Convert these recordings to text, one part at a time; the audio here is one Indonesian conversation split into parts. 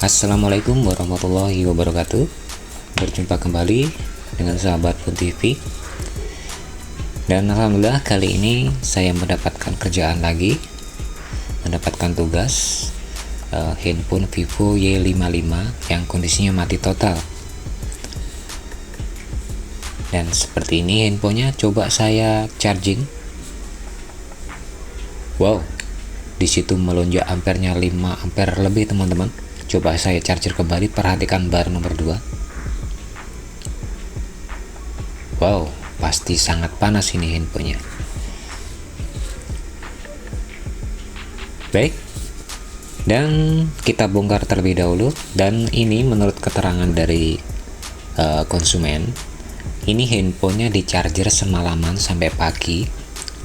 Assalamualaikum warahmatullahi wabarakatuh. Berjumpa kembali dengan sahabat Pun TV. Dan alhamdulillah kali ini saya mendapatkan kerjaan lagi, mendapatkan tugas handphone Vivo Y55 yang kondisinya mati total. Dan seperti ini handphonenya, coba saya charging. Wow, disitu melonjak ampernya 5 ampere lebih teman-teman. Coba saya charger kembali, perhatikan bar nomor 2. Wow, pasti sangat panas ini handphonenya. Baik, dan kita bongkar terlebih dahulu. Dan ini menurut keterangan dari konsumen, ini handphonenya di charger semalaman sampai pagi,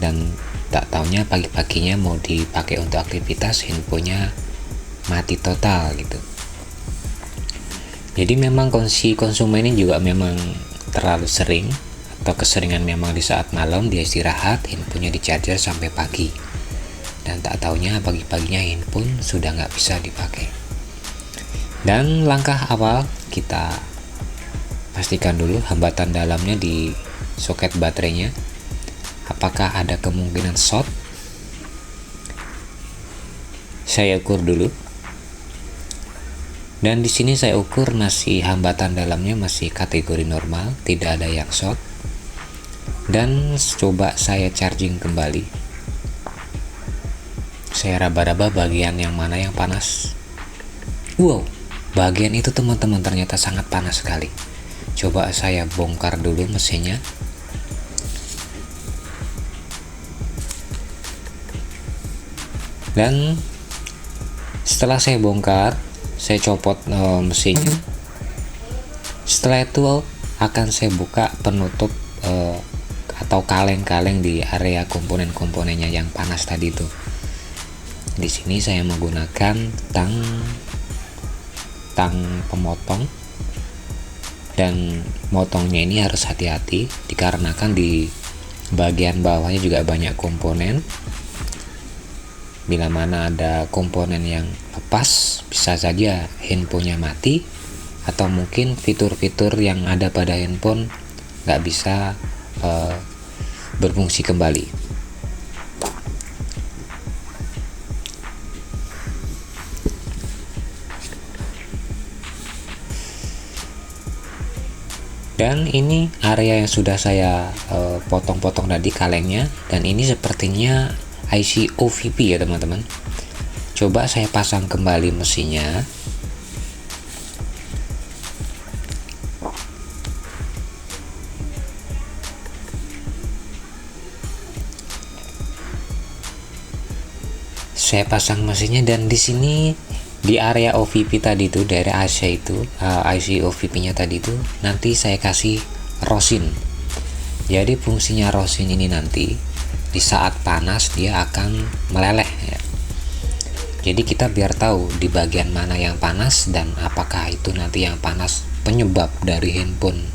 dan tak taunya pagi-paginya mau dipakai untuk aktivitas, handphonenya mati total gitu. Jadi memang konsumen ini juga memang terlalu sering, atau keseringan memang di saat malam dia istirahat, handphonenya di charger sampai pagi, dan tak taunya pagi-paginya handphone sudah nggak bisa dipakai. Dan langkah awal, kita pastikan dulu hambatan dalamnya di soket baterainya, apakah ada kemungkinan short. Saya ukur dulu. Dan di sini saya ukur masih hambatan dalamnya masih kategori normal, tidak ada yang short. Dan coba saya charging kembali. Saya raba-raba bagian yang mana yang panas. Wow, bagian itu teman-teman ternyata sangat panas sekali. Coba saya bongkar dulu mesinnya. Dan setelah saya bongkar, saya copot mesinnya. Setelah itu akan saya buka penutup atau kaleng-kaleng di area komponen-komponennya yang panas tadi itu. Di sini saya menggunakan tang pemotong, dan motongnya ini harus hati-hati dikarenakan di bagian bawahnya juga banyak komponen. Bila mana ada komponen yang lepas, bisa saja handphonenya mati, atau mungkin fitur-fitur yang ada pada handphone nggak bisa berfungsi kembali. Dan ini area yang sudah saya potong-potong tadi kalengnya, dan ini sepertinya IC OVP ya teman-teman. Coba saya pasang kembali mesinnya. Saya pasang mesinnya, dan di sini di area OVP tadi itu, daerah AC itu, IC OVP-nya tadi itu, nanti saya kasih rosin. Jadi fungsinya rosin ini nanti di saat panas dia akan meleleh ya. Jadi kita biar tahu di bagian mana yang panas, dan apakah itu nanti yang panas penyebab dari handphone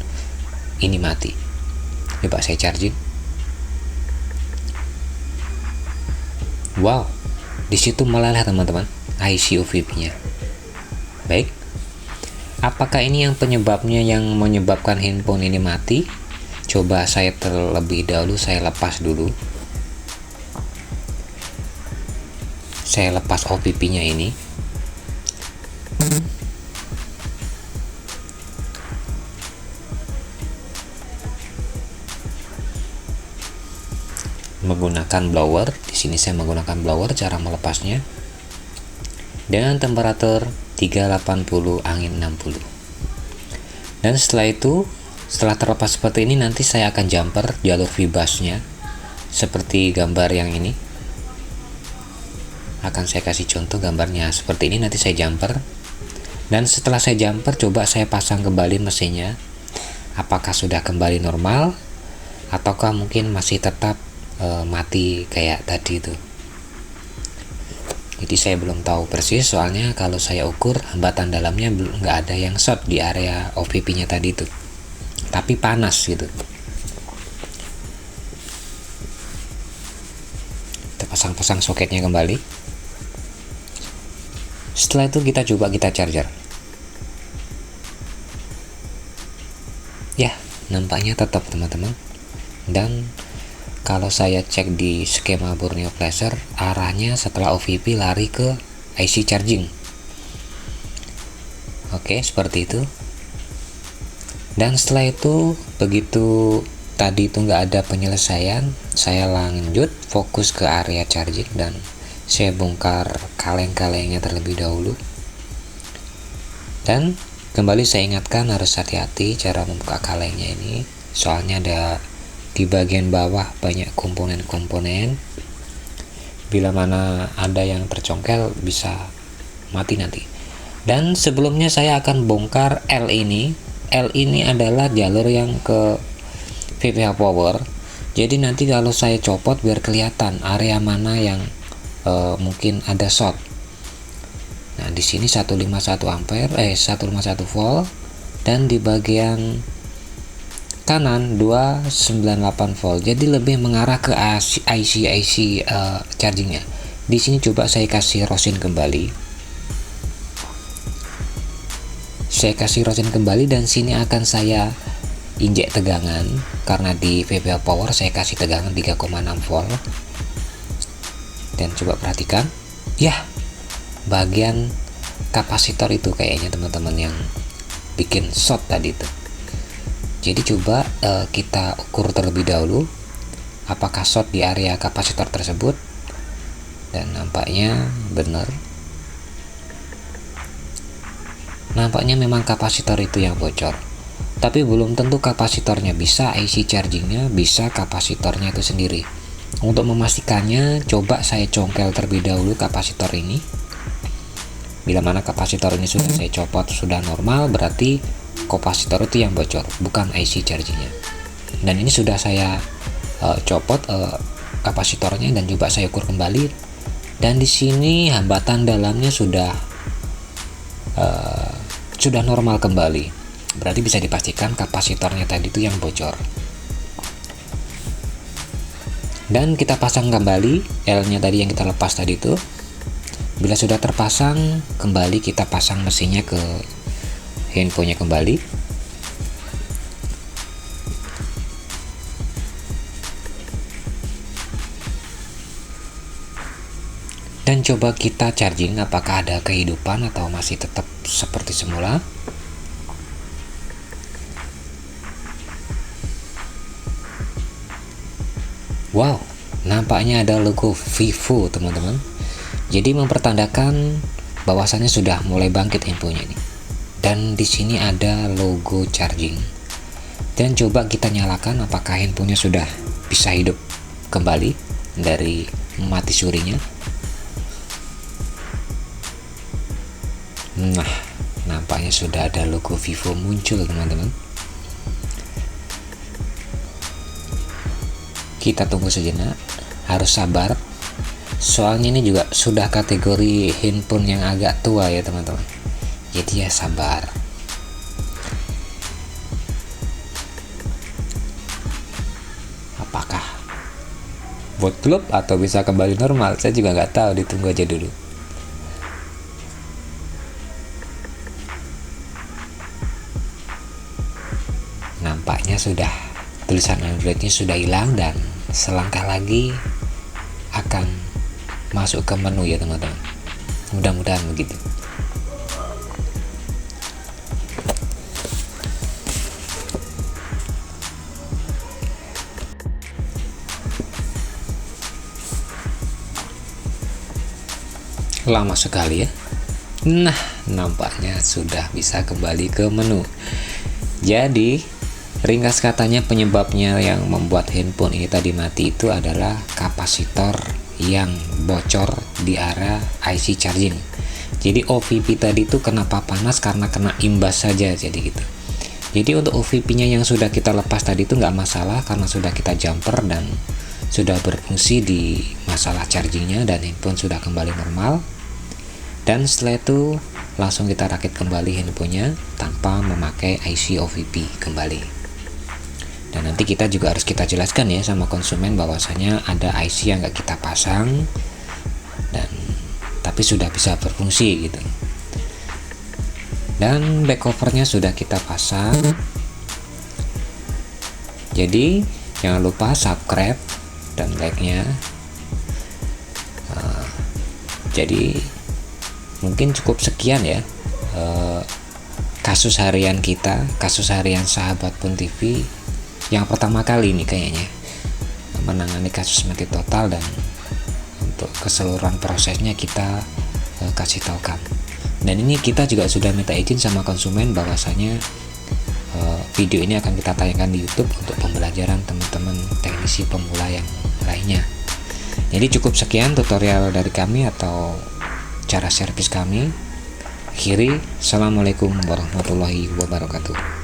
ini mati. Coba saya charging. Wow, disitu meleleh teman-teman IC OVP-nya. Baik, apakah ini yang penyebabnya, yang menyebabkan handphone ini mati? Coba saya terlebih dahulu saya lepas dulu. Saya lepas OVP-nya ini. Menggunakan blower. Di sini saya menggunakan blower cara melepasnya. Dengan temperatur 380 angin 60. Dan setelah itu, setelah terlepas seperti ini, nanti saya akan jumper jalur vibasnya seperti gambar yang ini. Akan saya kasih contoh gambarnya seperti ini, nanti saya jumper. Dan setelah saya jumper, coba saya pasang kembali mesinnya, apakah sudah kembali normal ataukah mungkin masih tetap mati kayak tadi itu. Jadi saya belum tahu persis, soalnya kalau saya ukur hambatan dalamnya nggak ada yang short di area OVP nya tadi itu, tapi panas gitu. Kita pasang-pasang soketnya kembali. Setelah itu kita coba kita charger. Ya, nampaknya tetap teman-teman. Dan kalau saya cek di skema Borneo Flasher, arahnya setelah OVP lari ke IC charging. Oke, seperti itu. Dan setelah itu, begitu tadi itu nggak ada penyelesaian, saya lanjut fokus ke area charging dan saya bongkar kaleng-kalengnya terlebih dahulu. Dan kembali saya ingatkan harus hati-hati cara membuka kalengnya ini, soalnya ada di bagian bawah banyak komponen-komponen. Bila mana ada yang tercongkel bisa mati nanti. Dan sebelumnya saya akan bongkar L ini. L ini adalah jalur yang ke VPH power. Jadi nanti kalau saya copot biar kelihatan area mana yang mungkin ada short. Nah, di sini 151 ampere 151 volt, dan di bagian kanan 298 volt. Jadi lebih mengarah ke IC chargingnya. Di sini coba saya kasih rosin kembali. Saya kasih rosin kembali dan sini akan saya injek tegangan karena di VPH power saya kasih tegangan 3,6 volt. Dan coba perhatikan, ya, bagian kapasitor itu kayaknya teman-teman yang bikin short tadi itu. Jadi coba kita ukur terlebih dahulu apakah short di area kapasitor tersebut, dan nampaknya benar. Nampaknya memang kapasitor itu yang bocor, tapi belum tentu kapasitornya, bisa IC chargingnya, bisa kapasitornya itu sendiri. Untuk memastikannya, coba saya congkel terlebih dahulu kapasitor ini. Bila mana kapasitor ini sudah saya copot, sudah normal, berarti kapasitor itu yang bocor, bukan IC chargingnya. Dan ini sudah saya copot kapasitornya dan juga saya ukur kembali. Dan di sini hambatan dalamnya sudah normal kembali, berarti bisa dipastikan kapasitornya tadi itu yang bocor. Dan kita pasang kembali L-nya tadi yang kita lepas tadi itu. Bila sudah terpasang, kembali kita pasang mesinnya ke handphonenya kembali. Dan coba kita charging apakah ada kehidupan atau masih tetap seperti semula. Wow, nampaknya ada logo Vivo teman-teman. Jadi mempertandakan bahwasannya sudah mulai bangkit handphonenya ini. Dan di sini ada logo charging. Dan coba kita nyalakan apakah handphonenya sudah bisa hidup kembali dari mati surinya. Nah, nampaknya sudah ada logo Vivo muncul teman-teman. Kita tunggu sejenak, harus sabar. Soalnya ini juga sudah kategori handphone yang agak tua ya teman-teman. Jadi ya sabar. Apakah boot club atau bisa kembali normal? Saya juga nggak tahu, ditunggu aja dulu. Nampaknya sudah, tulisan Androidnya sudah hilang dan selangkah lagi akan masuk ke menu ya teman-teman. Mudah-mudahan begitu. Lama sekali ya. Nah, nampaknya sudah bisa kembali ke menu. Jadi ringkas katanya penyebabnya yang membuat handphone ini tadi mati itu adalah kapasitor yang bocor di area IC charging. Jadi OVP tadi itu kenapa panas karena kena imbas saja, jadi gitu. Jadi untuk OVP-nya yang sudah kita lepas tadi itu nggak masalah karena sudah kita jumper dan sudah berfungsi di masalah chargingnya dan handphone sudah kembali normal. Dan setelah itu langsung kita rakit kembali handphonenya tanpa memakai IC OVP kembali. Dan nanti kita juga harus kita jelaskan ya sama konsumen bahwasanya ada IC yang nggak kita pasang dan tapi sudah bisa berfungsi gitu. Dan back covernya sudah kita pasang. Jadi jangan lupa subscribe dan like-nya. Jadi mungkin cukup sekian ya kasus harian kita, kasus harian Sahabat Pun TV yang pertama kali ini kayaknya menangani kasus mati total, dan untuk keseluruhan prosesnya kita kasih tahu kamu. Dan ini kita juga sudah minta izin sama konsumen bahwasanya video ini akan kita tayangkan di YouTube untuk pembelajaran teman-teman teknisi pemula yang lainnya. Jadi cukup sekian tutorial dari kami atau cara servis kami. Akhiri, assalamualaikum warahmatullahi wabarakatuh.